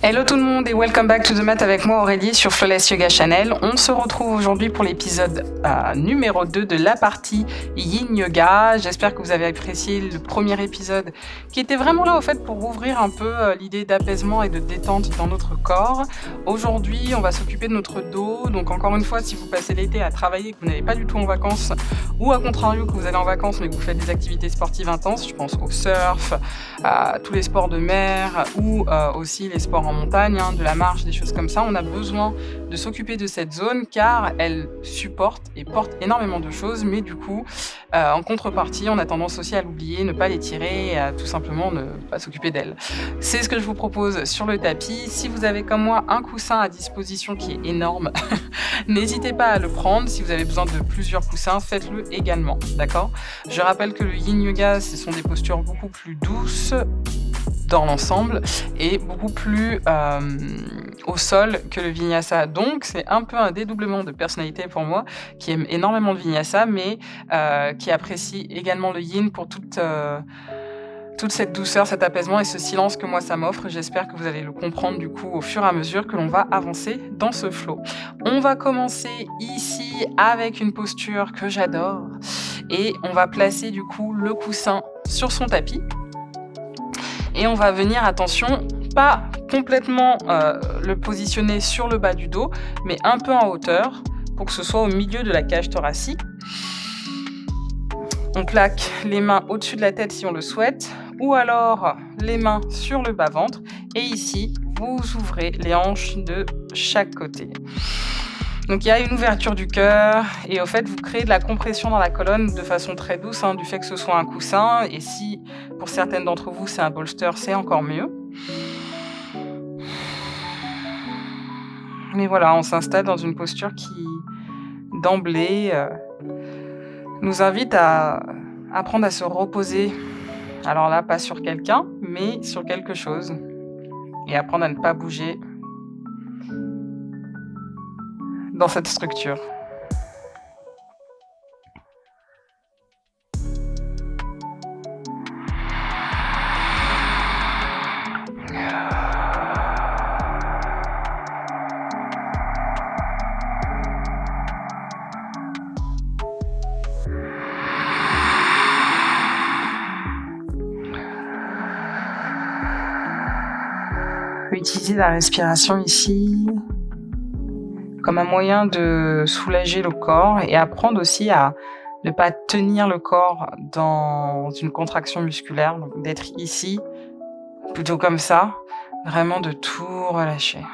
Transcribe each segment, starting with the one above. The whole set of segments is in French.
Hello tout le monde et welcome back to the mat avec moi Aurélie sur Flawless Yoga Channel. On se retrouve aujourd'hui pour l'épisode numéro 2 de la partie Yin Yoga. J'espère que vous avez apprécié le premier épisode qui était vraiment là au fait pour ouvrir un peu l'idée d'apaisement et de détente dans notre corps. Aujourd'hui on va s'occuper de notre dos, donc encore une fois si vous passez l'été à travailler et que vous n'allez pas du tout en vacances ou à contrario que vous allez en vacances mais que vous faites des activités sportives intenses, je pense au surf, à tous les sports de mer ou aussi les sports en montagne, de la marche, des choses comme ça, on a besoin de s'occuper de cette zone car elle supporte et porte énormément de choses, mais du coup, en contrepartie, on a tendance aussi à l'oublier, ne pas l'étirer et à tout simplement ne pas s'occuper d'elle. C'est ce que je vous propose sur le tapis. Si vous avez comme moi un coussin à disposition qui est énorme, n'hésitez pas à le prendre. Si vous avez besoin de plusieurs coussins, faites-le également, d'accord ? Je rappelle que le Yin Yoga, ce sont des postures beaucoup plus douces dans l'ensemble et beaucoup plus au sol que le Vinyasa. Donc, c'est un peu un dédoublement de personnalité pour moi, qui aime énormément le Vinyasa, mais qui apprécie également le Yin pour toute cette douceur, cet apaisement et ce silence que moi ça m'offre. J'espère que vous allez le comprendre du coup au fur et à mesure que l'on va avancer dans ce flow. On va commencer ici avec une posture que j'adore et on va placer du coup le coussin sur son tapis. Et on va venir, attention, pas complètement le positionner sur le bas du dos, mais un peu en hauteur pour que ce soit au milieu de la cage thoracique. On plaque les mains au-dessus de la tête si on le souhaite, ou alors les mains sur le bas-ventre. Et ici, vous ouvrez les hanches de chaque côté. Donc il y a une ouverture du cœur et au fait vous créez de la compression dans la colonne de façon très douce du fait que ce soit un coussin, et si pour certaines d'entre vous c'est un bolster, c'est encore mieux. Mais voilà, on s'installe dans une posture qui d'emblée nous invite à apprendre à se reposer. Alors là, pas sur quelqu'un, mais sur quelque chose, et apprendre à ne pas bouger dans cette structure. On peut utiliser la respiration ici comme un moyen de soulager le corps et apprendre aussi à ne pas tenir le corps dans une contraction musculaire, donc d'être ici, plutôt comme ça, vraiment de tout relâcher.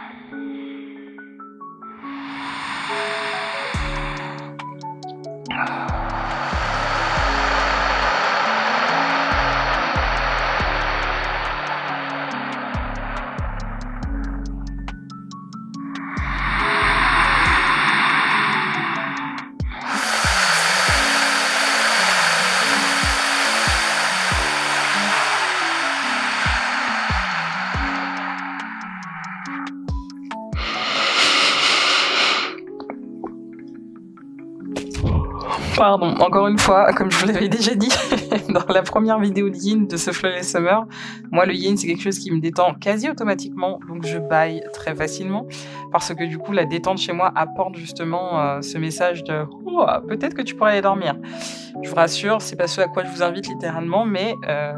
Pardon, encore une fois, comme je vous l'avais déjà dit dans la première vidéo de Yin de ce Flawless Summer, moi le Yin c'est quelque chose qui me détend quasi automatiquement, donc je baille très facilement parce que du coup la détente chez moi apporte justement ce message de oh, peut-être que tu pourrais aller dormir. Je vous rassure, c'est pas ce à quoi je vous invite littéralement, mais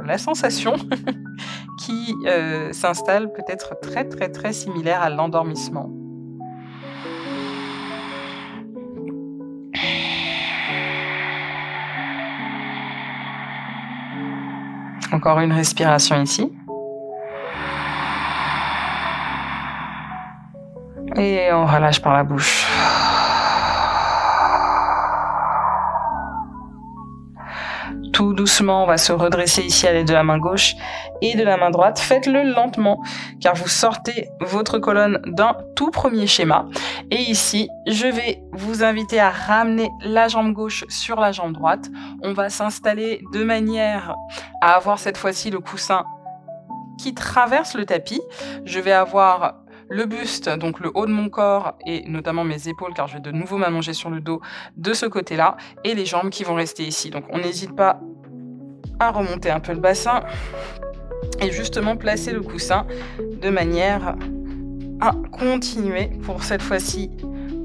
la sensation qui s'installe peut être très très très similaire à l'endormissement. Encore une respiration ici. Et on relâche par la bouche. Tout doucement, on va se redresser ici à l'aide de la main gauche et de la main droite. Faites-le lentement, car vous sortez votre colonne d'un tout premier schéma. Et ici, je vais vous inviter à ramener la jambe gauche sur la jambe droite. On va s'installer de manière à avoir cette fois-ci le coussin qui traverse le tapis. Je vais avoir le buste, donc le haut de mon corps et notamment mes épaules, car je vais de nouveau m'allonger sur le dos de ce côté-là, et les jambes qui vont rester ici. Donc on n'hésite pas à remonter un peu le bassin et justement placer le coussin de manière à continuer pour cette fois-ci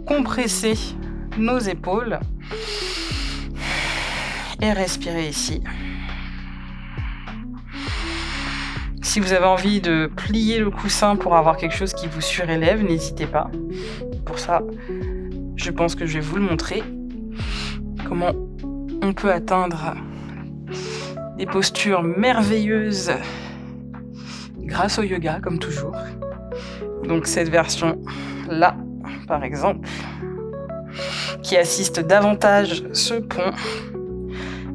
compresser nos épaules et respirer ici. Si vous avez envie de plier le coussin pour avoir quelque chose qui vous surélève, n'hésitez pas. Pour ça, je pense que je vais vous le montrer. Comment on peut atteindre des postures merveilleuses grâce au yoga, comme toujours. Donc cette version-là, par exemple, qui assiste davantage ce pont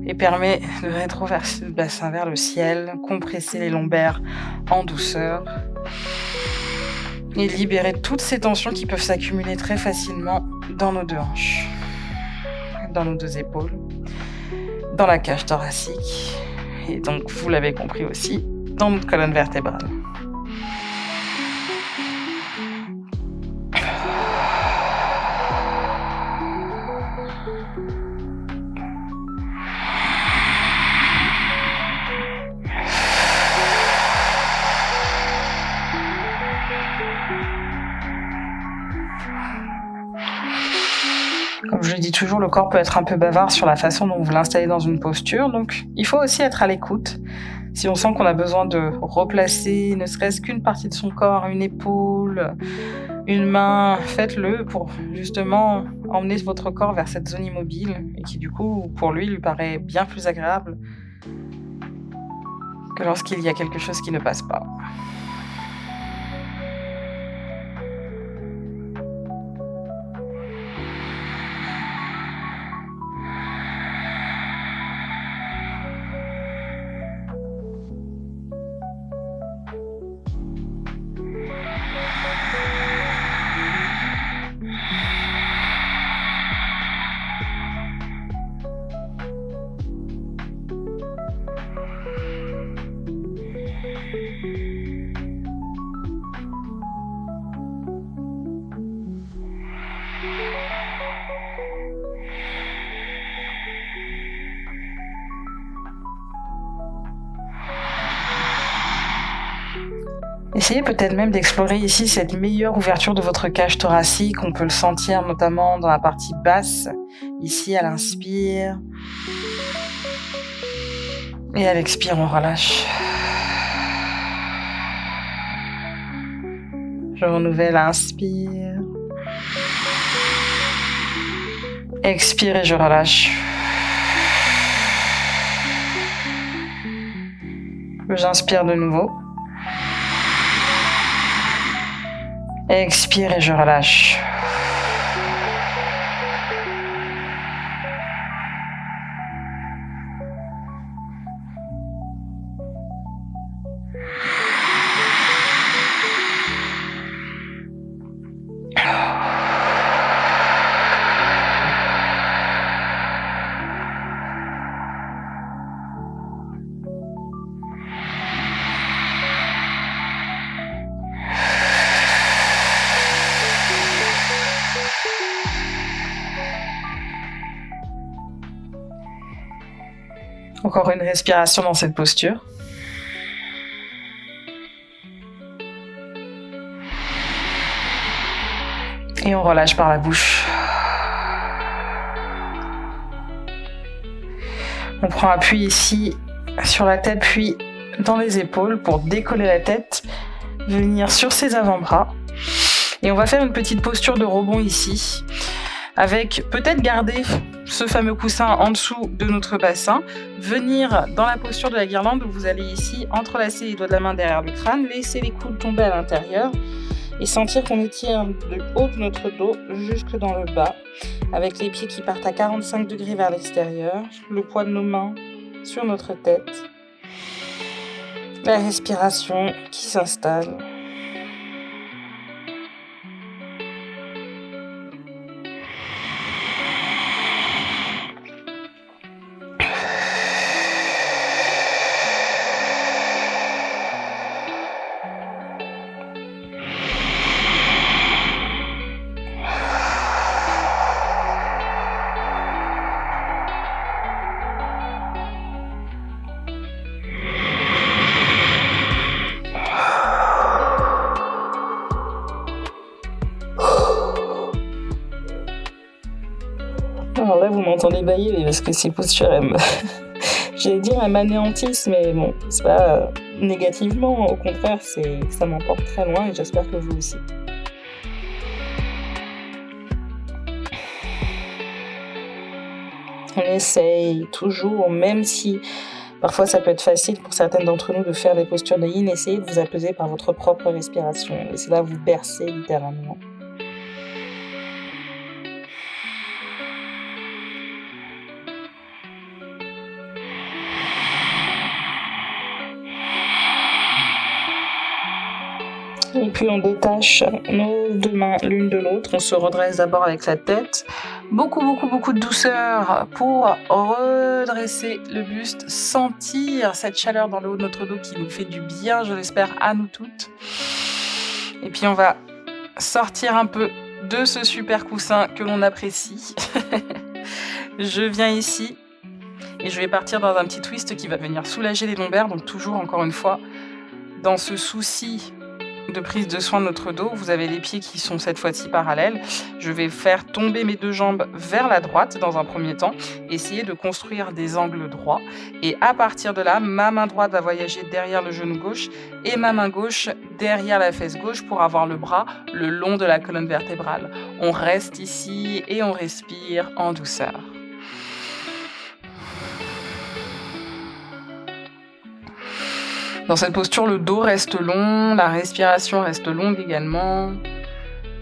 et permet de rétroverser le bassin vers le ciel, compresser les lombaires en douceur et libérer toutes ces tensions qui peuvent s'accumuler très facilement dans nos deux hanches, dans nos deux épaules, dans la cage thoracique et donc, vous l'avez compris aussi, dans notre colonne vertébrale. Comme je le dis toujours, le corps peut être un peu bavard sur la façon dont vous l'installez dans une posture, donc il faut aussi être à l'écoute. Si on sent qu'on a besoin de replacer ne serait-ce qu'une partie de son corps, une épaule, une main, faites-le pour justement emmener votre corps vers cette zone immobile et qui du coup, pour lui paraît bien plus agréable que lorsqu'il y a quelque chose qui ne passe pas. Essayez peut-être même d'explorer ici cette meilleure ouverture de votre cage thoracique. On peut le sentir notamment dans la partie basse, ici à l'inspire. Et à l'expire, on relâche. Je renouvelle, inspire. Expire et je relâche. J'inspire de nouveau. Expire et je relâche. Encore une respiration dans cette posture. Et on relâche par la bouche. On prend appui ici sur la tête puis dans les épaules pour décoller la tête, venir sur ses avant-bras. Et on va faire une petite posture de rebond ici, avec peut-être garder ce fameux coussin en dessous de notre bassin, venir dans la posture de la guirlande où vous allez ici entrelacer les doigts de la main derrière le crâne, laisser les coudes tomber à l'intérieur et sentir qu'on étire du haut de notre dos jusque dans le bas, avec les pieds qui partent à 45 degrés vers l'extérieur, le poids de nos mains sur notre tête, la respiration qui s'installe. Alors là, vous m'entendez bailler mais parce que ces postures, j'allais dire, elles m'anéantissent, mais bon, c'est pas négativement, au contraire, c'est que ça m'emporte très loin et j'espère que vous aussi. On essaye toujours, même si parfois ça peut être facile pour certaines d'entre nous de faire des postures de yin, essayez de vous apaiser par votre propre respiration. Laissez-la vous bercer littéralement. Et puis on détache nos deux mains l'une de l'autre. On se redresse d'abord avec la tête. Beaucoup de douceur pour redresser le buste. Sentir cette chaleur dans le haut de notre dos qui nous fait du bien, je l'espère, à nous toutes. Et puis on va sortir un peu de ce super coussin que l'on apprécie. Je viens ici et je vais partir dans un petit twist qui va venir soulager les lombaires. Donc toujours, encore une fois, dans ce souci de prise de soin de notre dos, vous avez les pieds qui sont cette fois-ci parallèles. Je vais faire tomber mes deux jambes vers la droite dans un premier temps, essayer de construire des angles droits. Et à partir de là, ma main droite va voyager derrière le genou gauche et ma main gauche derrière la fesse gauche pour avoir le bras le long de la colonne vertébrale. On reste ici et on respire en douceur. Dans cette posture, le dos reste long, la respiration reste longue également.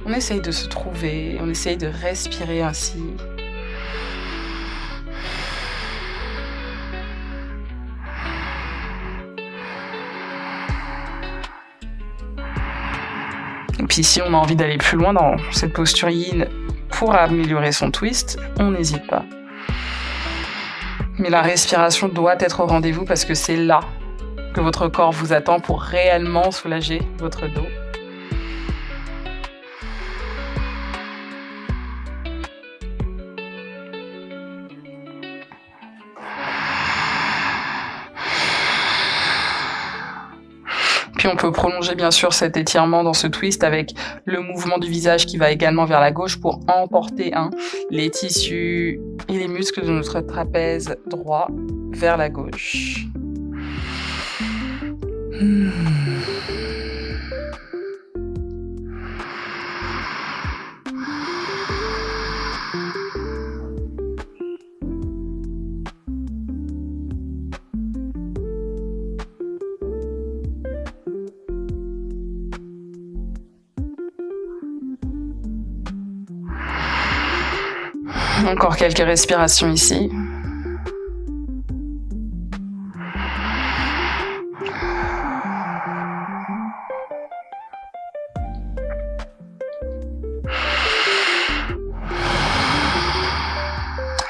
On essaye de se trouver, on essaye de respirer ainsi. Et puis si on a envie d'aller plus loin dans cette posture yin pour améliorer son twist, on n'hésite pas. Mais la respiration doit être au rendez-vous parce que c'est là que votre corps vous attend pour réellement soulager votre dos. Puis on peut prolonger bien sûr cet étirement dans ce twist avec le mouvement du visage qui va également vers la gauche pour emporter les tissus et les muscles de notre trapèze droit vers la gauche. Encore quelques respirations ici.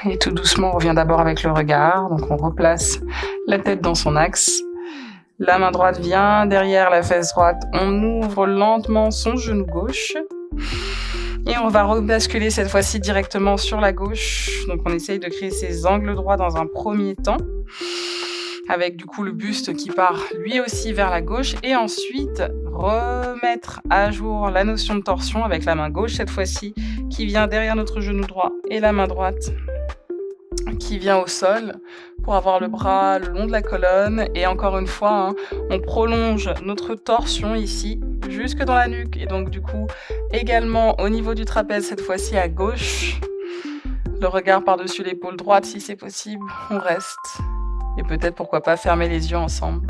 Et tout doucement, on revient d'abord avec le regard. Donc on replace la tête dans son axe. La main droite vient derrière la fesse droite. On ouvre lentement son genou gauche. Et on va rebasculer cette fois-ci directement sur la gauche. Donc on essaye de créer ces angles droits dans un premier temps. Avec du coup le buste qui part lui aussi vers la gauche. Et ensuite, remettre à jour la notion de torsion avec la main gauche cette fois-ci qui vient derrière notre genou droit et la main droite qui vient au sol pour avoir le bras le long de la colonne. Et encore une fois, on prolonge notre torsion ici jusque dans la nuque. Et donc du coup, également au niveau du trapèze, cette fois-ci à gauche. Le regard par-dessus l'épaule droite si c'est possible. On reste. Et peut-être pourquoi pas fermer les yeux ensemble.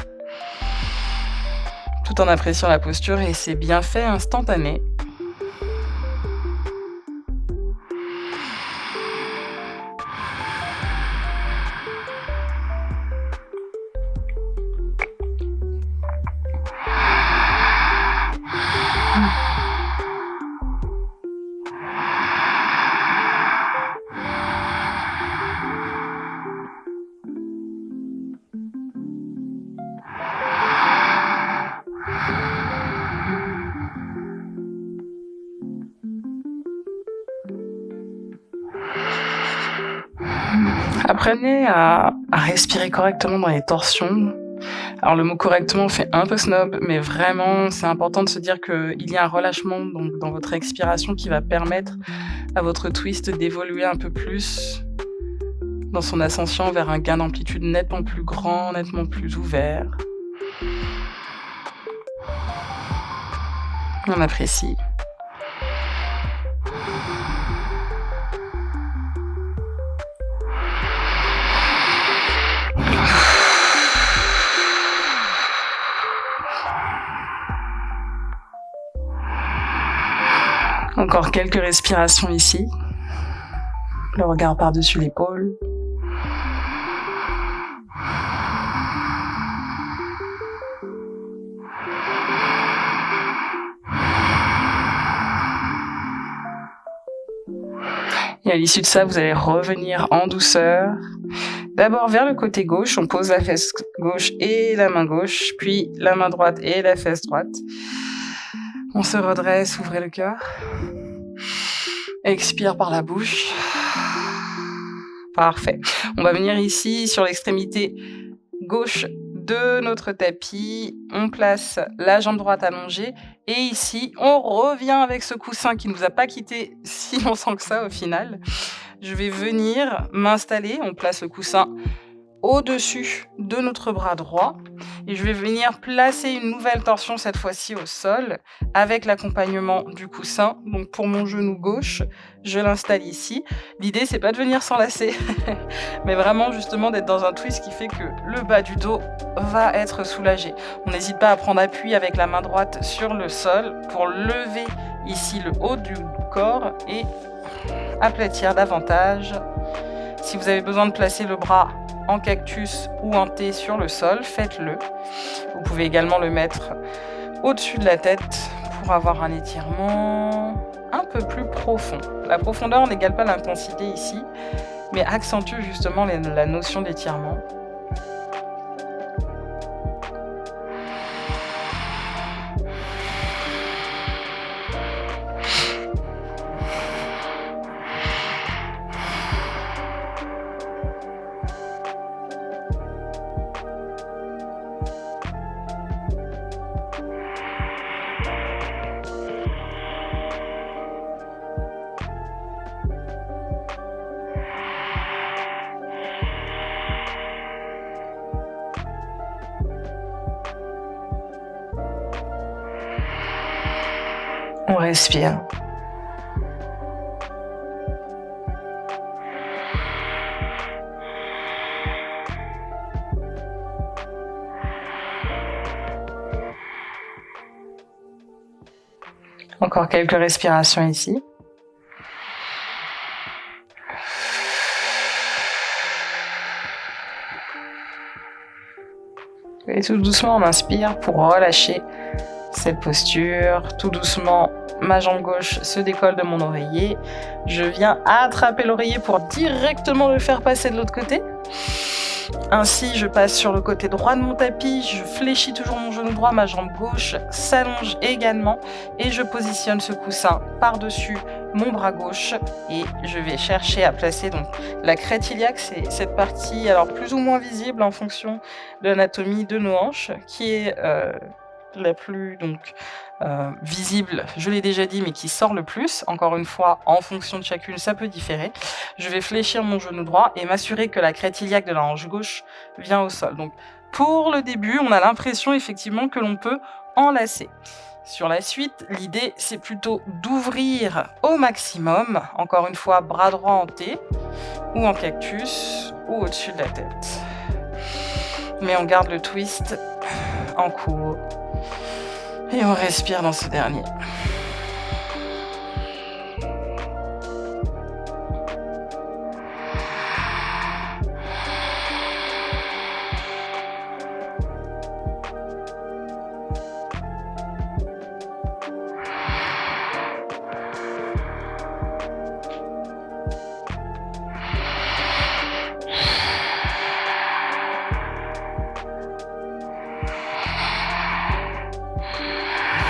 Tout en appréciant la posture et ses bienfaits instantanés. Apprenez à respirer correctement dans les torsions. Alors le mot correctement fait un peu snob, mais vraiment c'est important de se dire qu'il y a un relâchement donc, dans votre expiration qui va permettre à votre twist d'évoluer un peu plus dans son ascension vers un gain d'amplitude nettement plus grand, nettement plus ouvert. On apprécie. Encore quelques respirations ici. Le regard par-dessus l'épaule. Et à l'issue de ça, vous allez revenir en douceur. D'abord vers le côté gauche, on pose la fesse gauche et la main gauche, puis la main droite et la fesse droite. On se redresse, ouvrez le cœur. Expire par la bouche. Parfait. On va venir ici sur l'extrémité gauche de notre tapis. On place la jambe droite allongée. Et ici, on revient avec ce coussin qui ne nous a pas quitté si longtemps que ça au final. Je vais venir m'installer. On place le coussin au-dessus de notre bras droit. Et je vais venir placer une nouvelle torsion, cette fois-ci au sol, avec l'accompagnement du coussin. Donc pour mon genou gauche, je l'installe ici. L'idée, c'est pas de venir s'enlacer, mais vraiment justement d'être dans un twist qui fait que le bas du dos va être soulagé. On n'hésite pas à prendre appui avec la main droite sur le sol pour lever ici le haut du corps et aplatir davantage. Si vous avez besoin de placer le bras en cactus ou en T sur le sol, faites-le. Vous pouvez également le mettre au-dessus de la tête pour avoir un étirement un peu plus profond. La profondeur n'égale pas l'intensité ici, mais accentue justement la notion d'étirement. On respire. Encore quelques respirations ici. Et tout doucement, on inspire pour relâcher cette posture. Tout doucement, ma jambe gauche se décolle de mon oreiller. Je viens attraper l'oreiller pour directement le faire passer de l'autre côté. Ainsi, je passe sur le côté droit de mon tapis, je fléchis toujours mon genou droit, ma jambe gauche s'allonge également et je positionne ce coussin par-dessus mon bras gauche et je vais chercher à placer donc la crête iliaque, c'est cette partie alors plus ou moins visible en fonction de l'anatomie de nos hanches qui est la plus visible, je l'ai déjà dit, mais qui sort le plus. Encore une fois, en fonction de chacune, ça peut différer. Je vais fléchir mon genou droit et m'assurer que la crête iliaque de la hanche gauche vient au sol. Donc, pour le début, on a l'impression effectivement que l'on peut enlacer. Sur la suite, l'idée, c'est plutôt d'ouvrir au maximum. Encore une fois, bras droit en T, ou en cactus, ou au-dessus de la tête. Mais on garde le twist en cours. Et on respire dans ce dernier.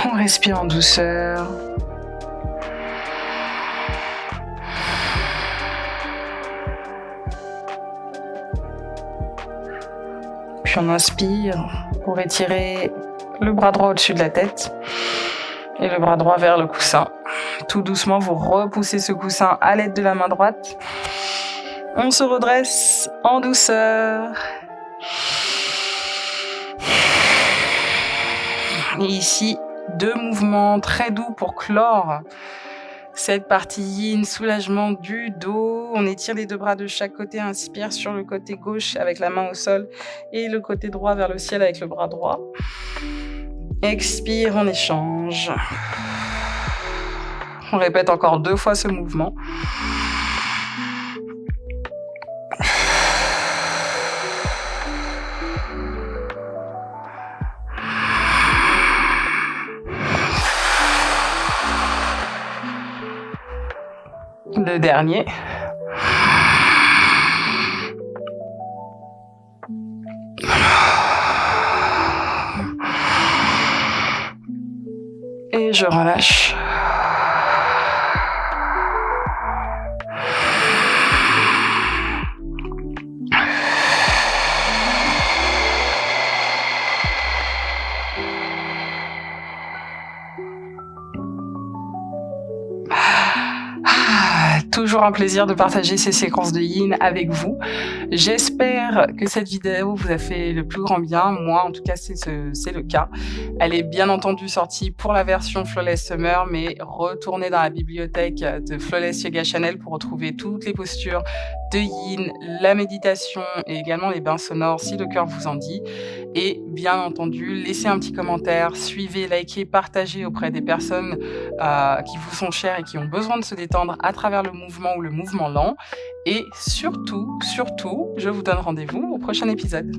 On respire en douceur. Puis Puis on inspire pour étirer le bras droit au-dessus de la tête et le bras droit vers le coussin. Tout doucement, vous repoussez ce coussin à l'aide de la main droite. On se redresse en douceur. Et ici, 2 mouvements très doux pour clore cette partie yin, soulagement du dos. On étire les 2 bras de chaque côté, inspire sur le côté gauche avec la main au sol et le côté droit vers le ciel avec le bras droit. Expire, on échange. On répète encore 2 fois ce mouvement. Le dernier. Et je relâche. Toujours un plaisir de partager ces séquences de yin avec vous. J'espère que cette vidéo vous a fait le plus grand bien. Moi, en tout cas, c'est le cas. Elle est bien entendu sortie pour la version Flawless Summer, mais retournez dans la bibliothèque de Flawless Yoga Channel pour retrouver toutes les postures de yin, la méditation et également les bains sonores si le cœur vous en dit. Et bien entendu, laissez un petit commentaire, suivez, likez, partagez auprès des personnes qui vous sont chères et qui ont besoin de se détendre à travers le mouvement ou le mouvement lent. Et surtout, je vous donne rendez-vous au prochain épisode.